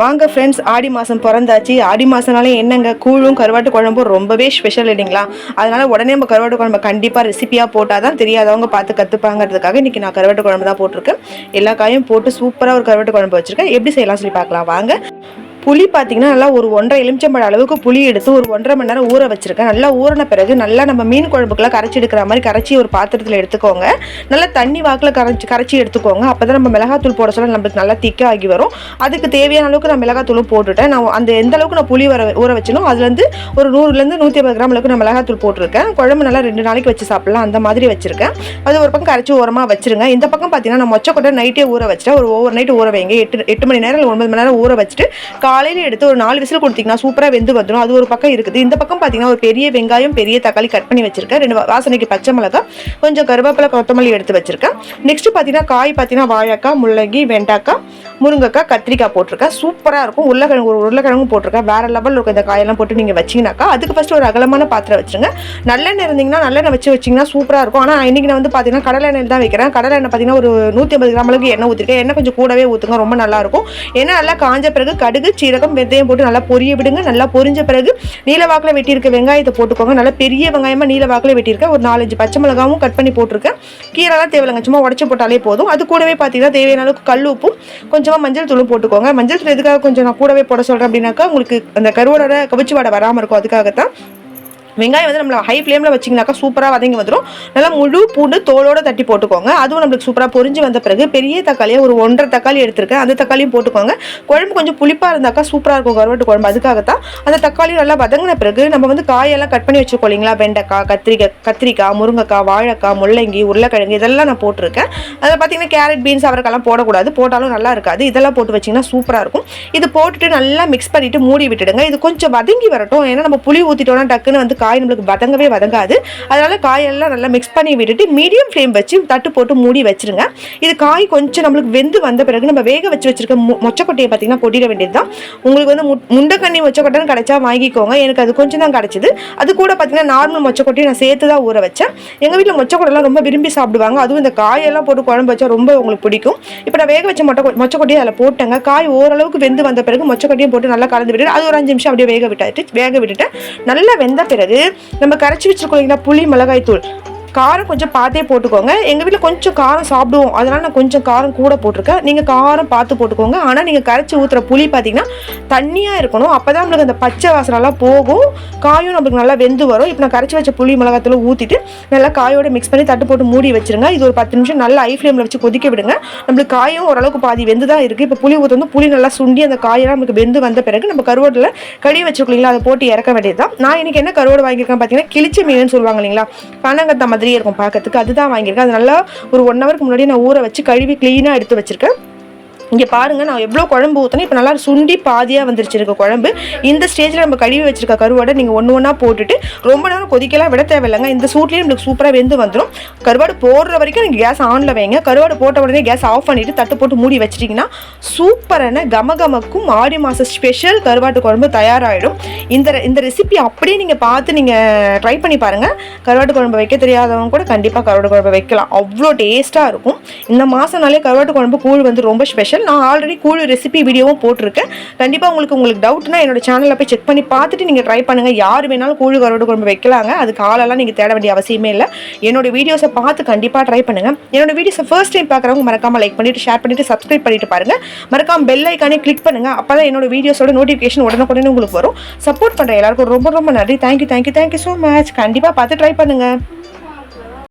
வாங்க ஃப்ரெண்ட்ஸ், ஆடி மாதம் பிறந்தாச்சு. ஆடி மாதம்னாலே என்னங்க, கூழும் கருவாட்டு குழம்பும் ரொம்பவே ஸ்பெஷல் இல்லைங்களா? அதனால உடனே நம்ம கருவாட்டு குழம்பு கண்டிப்பாக ரெசிபியாக போட்டால் தான் தெரியாதவங்க பார்த்து கற்றுப்பாங்கிறதுக்காக இன்றைக்கி நான் கருவாட்டு குழம்பு தான் போட்டிருக்கேன். எல்லா காயும் போட்டு சூப்பராக ஒரு கருவாட்டு குழம்பு வச்சுருக்கேன். எப்படி செய்யலாம் சொல்லி பார்க்கலாம் வாங்க. புளி பார்த்தீங்கன்னா நல்லா ஒரு 1.5 எலுமிச்சம்பழம் அளவுக்கு புளி எடுத்து ஒரு 1.5 மணி நேரம் ஊற வச்சிருக்கேன். நல்லா ஊறின பிறகு நல்லா நம்ம மீன் குழம்புக்கெல்லாம் கரைச்சி எடுக்கிற மாதிரி கரைச்சி ஒரு பாத்திரத்தில் எடுத்துக்கோங்க. நல்லா தண்ணி வாக்கில் கரைச்சி எடுத்துக்கோங்க. அப்போ தான் நம்ம மிளகாத்தூள் போட சொல்ல நம்மளுக்கு நல்லா திக்காக ஆகி வரும். அதுக்கு தேவையான அளவுக்கு நான் மிளகாத்தூளும் போட்டுட்டேன். நான் அந்த எந்த அளவுக்கு நான் புளி ஊற வச்சனோ அதுலேருந்து ஒரு 100லேருந்து 150 கிராம் அளவுக்கு நான் மிளகாத்தூள் போட்டிருக்கேன். குழம்பு நல்லா 2 நாளைக்கு வச்சு சாப்பிடலாம், அந்த மாதிரி வச்சிருக்கேன். அது ஒரு பக்கம் கரைச்சி ஓரமாக வச்சிருங்க. இந்த பக்கம் பார்த்தீங்கன்னா நான் மொச்சக்கொட்டை நைட்டே ஊற வச்சுட்டேன். ஒரு ஓவர் நைட் ஊற வைங்க. 8 மணி நேரம் இல்லை 9 மணி நேரம் ஊற வச்சுட்டு காலையில் எடுத்து ஒரு 4 விசில் கொடுத்தீங்கன்னா சூப்பராக வெந்து வந்துடும். அது ஒரு பக்கம் இருக்குது. இந்த பக்கம் பார்த்தீங்கன்னா ஒரு பெரிய வெங்காயம், பெரிய தக்காளி கட் பண்ணி வச்சிருக்கேன். 2 வாசனைக்கு பச்சை மிளகாய், கொஞ்சம் கருவேப்பிலை, கொத்தமல்லி எடுத்து வச்சிருக்கேன். நெக்ஸ்ட் பார்த்தீங்கன்னா காய் பார்த்தீங்கன்னா வாழைக்காய், முள்ளங்கி, வெண்டைக்காய், முருங்கைக்காய், கத்திரிக்காய் போட்டிருக்கேன். சூப்பராக இருக்கும். உருளைக்கிழங்கும் போட்டிருக்கேன். வேற லெவலில் இருக்கும். இந்த காயெல்லாம் போட்டு நீங்கள் வச்சிங்கனாக்கா அதுக்கு ஃபஸ்ட்டு ஒரு அகலமான பாத்திரம் வச்சுருங்க. நல்லெண்ணெய் இருந்தீங்கன்னா நல்லெண்ணெய் வச்சிங்கன்னா சூப்பராக இருக்கும். ஆனால் இன்றைக்கி நான் வந்து பார்த்தீங்கன்னா கடலை எண்ணெய் தான் வைக்கிறேன். கடலை எண்ணெய் பார்த்தீங்கன்னா ஒரு 150 கிராம் அளவுக்கு எண்ணெய் ஊற்றிருக்கேன். எண்ணெய் கொஞ்சம் கூடவே ஊற்றுங்க, ரொம்ப நல்லாயிருக்கும். எண்ணெய் நல்லா காஞ்ச பிறகு கடுகு, சீரகம், வெந்தயம் போட்டு நல்லா பொரிய விடுங்க. நல்லா பொரிஞ்ச பிறகு நீலவாக்கில் வெட்டியிருக்க வெங்காயத்தை போட்டுக்கோங்க. நல்லா பெரிய வெங்காயமாக நீலவாக்கில் வெட்டியிருக்கேன். ஒரு 4-5 பச்சை மிளகாவும் கட் பண்ணி போட்டிருக்கேன். கீரைலாம் தேவையில்லைங்க, சும்மா உடச்சி போட்டாலே போதும். அது கூடவே பார்த்தீங்கன்னா தேவையான அளவுக்கு கல் உப்பும் கொஞ்சமாக மஞ்சள் தூளும் போட்டுக்கோங்க. மஞ்சள் தூள் எதுக்காக கொஞ்சம் நான் கூடவே போட சொல்கிறேன் அப்படின்னாக்கா உங்களுக்கு அந்த கருவோட கவிச்சு வாடை வராமல் இருக்கும். அதுக்காகத்தான். வெங்காயம் வந்து நம்மள ஹை ஃப்ளேமில் வச்சிங்கனாக்கா சூப்பராக வதங்கி வந்துடும். நல்லா முழு பூண்டு தோலோடு தட்டி போட்டுக்கோங்க. அதுவும் நம்மளுக்கு சூப்பராக பொரிஞ்சு வந்த பிறகு பெரிய தக்காளியாக ஒரு 1.5 தக்காளி எடுத்துருக்கேன். அந்த தக்காளியும் போட்டுக்கோங்க. குழம்பு கொஞ்சம் புளிப்பாக இருந்தாக்கா சூப்பராக இருக்கும் கருவாட்டு குழம்பு. அதுக்காகத்தான் அந்த தக்காளி நல்லா வதங்கின பிறகு நம்ம வந்து காயெல்லாம் கட் பண்ணி வச்சுக்கோ இல்லைங்களா? வெண்டைக்காய், கத்திரிக்காய், முருங்கைக்காய், வாழைக்காய், முள்ளங்கி, உருளைக்கிழங்கு இதெல்லாம் நான் போட்டிருக்கேன். அதில் பார்த்தீங்கன்னா கேரட், பீன்ஸ், அவரைக்கெல்லாம் போடக்கூடாது, போட்டாலும் நல்லா இருக்காது. இதெல்லாம் போட்டு வச்சிங்கன்னா சூப்பராக இருக்கும். இது போட்டுட்டு நல்லா மிக்ஸ் பண்ணிவிட்டு மூடி விட்டுடுங்க. இது கொஞ்சம் வதங்கி வரட்டும். ஏன்னா நம்ம புளி ஊற்றிட்டோம்னா டக்குன்னு வந்து காய் நம்மளுக்கு வதங்காது. அதனால காயெல்லாம் நல்லா மிக்ஸ் பண்ணி விட்டுட்டு மீடியம் ஃப்ளேம் வச்சு தட்டு போட்டு மூடி வச்சிருங்க. இது காய் கொஞ்சம் நம்மளுக்கு வெந்து வந்த பிறகு நம்ம வேக வச்சிருக்க மொச்சக்கொட்டையை பார்த்தீங்கன்னா கொட்டிட வேண்டியதுதான். உங்களுக்கு வந்து முண்டக்கண்ணி மொச்சக்கொட்டைன்னு கிடைச்சா வாங்கிக்கோங்க. எனக்கு அது கொஞ்சம் தான் கிடைச்சது. அது கூட பார்த்தீங்கன்னா நார்மல் மொச்சக்கொட்டையை நான் சேர்த்து தான் ஊற வச்சேன். எங்கள் வீட்டில் மொச்சக்கொட்டைலாம் ரொம்ப விரும்பி சாப்பிடுவாங்க. அதுவும் இந்த காயெல்லாம் போட்டு குழம்பு வச்சா ரொம்ப உங்களுக்கு பிடிக்கும். இப்போ நான் வேக வச்ச மொச்சக்கொட்டையை அதில் போட்டேங்க. காய் ஓரளவுக்கு வெந்து வந்த பிறகு மொச்சக்கொட்டையும் போட்டு நல்லா கலந்து விட்டுட்டு அது ஒரு 5 நிமிஷம் அப்படியே வேக விட்டுட்டேன். நல்லா வெந்த பிறகு நம்ம கரைச்சி வச்சிருக்கோம் புளி, மிளகாய் தூள், காரம் கொஞ்சம் பார்த்தே போட்டுக்கோங்க. எங்கள் வீட்டில் கொஞ்சம் காரம் சாப்பிடுவோம், அதனால் நான் கொஞ்சம் காரம் கூட போட்டிருக்கேன். நீங்கள் காரம் பார்த்து போட்டுக்கோங்க. ஆனால் நீங்கள் கரைச்சி ஊற்றுற புளி பார்த்தீங்கன்னா தண்ணியாக இருக்கணும். அப்போ தான் நம்மளுக்கு அந்த பச்சை வாசனைலாம் போகும், காயும் நம்மளுக்கு நல்லா வெந்து வரும். இப்போ நான் கரைச்சி வச்ச புளி, மிளகாத்தூள் ஊற்றிட்டு நல்லா காயோட மிக்ஸ் பண்ணி தட்டு போட்டு மூடி வச்சுருங்க. இது ஒரு 10 நிமிஷம் நல்லா ஹை ஃப்ளேமில் வச்சு கொதிக்க விடுங்க. நம்மளுக்கு காயும் ஓரளவுக்கு பாதி வெந்து தான் இருக்குது. இப்போ புளி ஊற்று புளி நல்லா சுண்டி அந்த காயெல்லாம் நமக்கு வெந்து வந்த பிறகு நம்ம கருவாட்டில் கழுவி வச்சுருக்கீங்களா அதை போட்டு இறக்க வேண்டியது தான். நான் இன்றைக்கி என்ன கருவாடு வாங்கியிருக்கேன் பார்த்தீங்கன்னா கிழிச்ச மீன் சொல்லுவாங்க இல்லைங்களா, பனங்கத்த மாதிரியே இருக்கும் பார்க்கறதுக்கு, அதுதான் வாங்கியிருக்கேன். அது நல்லா ஒரு 1 ஹவருக்கு முன்னாடி நான் ஊற வச்சு கழுவி க்ளீனாக எடுத்து வச்சிருக்கேன். இங்கே பாருங்கள், நான் எவ்வளோ குழம்பு ஊற்றினேன். இப்போ நல்லா சுண்டி பாதியாக வந்துருச்சு குழம்பு. இந்த ஸ்டேஜில் நம்ம கழுவி வச்சிருக்க கருவாடை நீங்கள் ஒன்றா போட்டுட்டு ரொம்ப நேரம் கொதிக்கலாம் விட தேவையில்லைங்க. இந்த சூட்லேயே நம்மளுக்கு சூப்பராக வெந்து வந்துடும். கருவாடு போடுற வரைக்கும் நீங்கள் கேஸ் ஆனில் வைங்க. கருவாடு போட்ட உடனே கேஸ் ஆஃப் பண்ணிவிட்டு தட்டு போட்டு மூடி வச்சிட்டிங்கன்னா சூப்பரான கமகமக்கும் ஆடி மாதம் ஸ்பெஷல் கருவாட்டு குழம்பு தயாராகிடும். இந்த ரெசிபி அப்படியே நீங்கள் பார்த்து நீங்கள் ட்ரை பண்ணி பாருங்கள். கருவாட்டு குழம்பு வைக்க தெரியாதவங்க கூட கண்டிப்பாக கருவாட்டு குழம்பு வைக்கலாம், அவ்வளோ டேஸ்ட்டாக இருக்கும். இந்த மாதம்னாலே கருவாட்டு குழம்பு கூழ் வந்து ரொம்ப ஸ்பெஷல். நான் ஆல்ரெடி கூழ் ரெசிபி வீடியோவும் போட்டிருக்கேன். கண்டிப்பாக உங்களுக்கு டவுட்னா என்னோட சேனலில் போய் செக் பண்ணி பார்த்துட்டு நீங்கள் ட்ரை பண்ணுங்கள். யார் வேணாலும் கூழ் கருவாட்டு குழம்பு வைக்கலாங்க. அதுக்கு ஆளெல்லாம் நீங்கள் தேட வேண்டிய அவசியமே இல்லை. என்னோட வீடியோஸை பார்த்து கண்டிப்பாக ட்ரை பண்ணுங்கள். என்னோட வீடியோஸை ஃபர்ஸ்ட் டைம் பார்க்குறவங்க மறக்காமல் லைக் பண்ணிவிட்டு ஷேர் பண்ணிவிட்டு சப்ஸ்கிரைப் பண்ணிட்டு பாருங்கள். மறக்காமல் பெல் ஐக்கானே கிளிக் பண்ணுங்கள். அப்போ தான் என்னோட வீடியோஸோட நோட்டிஃபிகேஷன் உடனுக்குடனே உங்களுக்கு வரும். சப்போர்ட் பண்ணுற எல்லாருக்கும் ரொம்ப ரொம்ப நன்றி. Thank you so much. கண்டிப்பாக பார்த்து ட்ரை பண்ணுங்கள்.